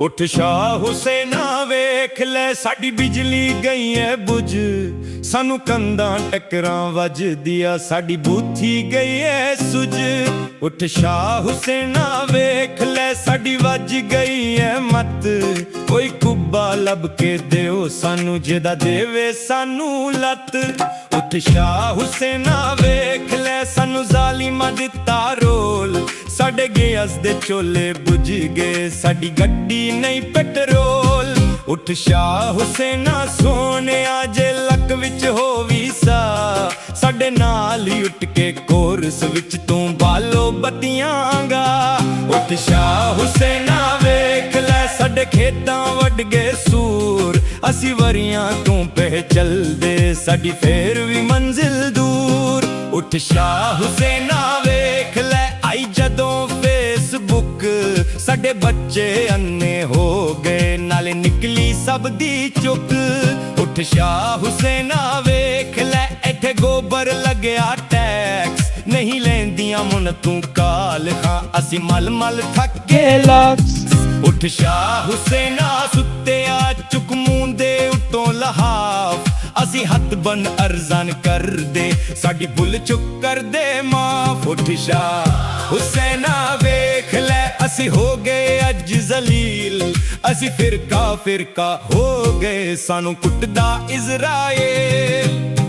उठ शाह हुसैना वेख ले साडी बिजली गई है बुझ, सानू कंधां टकरां वजदिया साडी बूथी गई है सुझ। उठ शाह हुसैना वेख ले साडी वज गई है मत, कोई कुब्बा लब के देओ सानू जेदा देवे सानू लत। उठ शाह हुसैना वेख ले सानू जालिमा दिता रोल, साडे गैस दे चोले बुझ गए साडी गड्डी नहीं पेट्रोल। उठ शाह हुसैना सोने जे लक विच हो वीसा, साडे नाल ही उठ के कोरस विच तू बालो बत्तियांगा। उठ शाह हुसैना वेख ले साडे खेतां वड गए सूर, असी वरियां तू पे चलदे साडी फेर भी मंजिल दूर। उठ शाह हुसैना वेख ले आई जदों फेसबुक, साडे बच्चे अन्ने हो गए नाले निकली सब दी चुक। उठ शाह हुसैना वेख ले इत्थे गोबर लगया टैक्स, नहीं लेंदियां मुन तू काल खां असी मल मल थके लक्स। उठ शाह हुसैना सुत्तिया चुक मूंदे उतों लहाफ, असी हथ बन अर्जन कर दे साडी भुल चुक कर दे माफ। उठ शाह हुसैना वेख ले असी हो गए अज जलील, असी फिरका फिरका हो गए सानू कुटदा इज़राइल।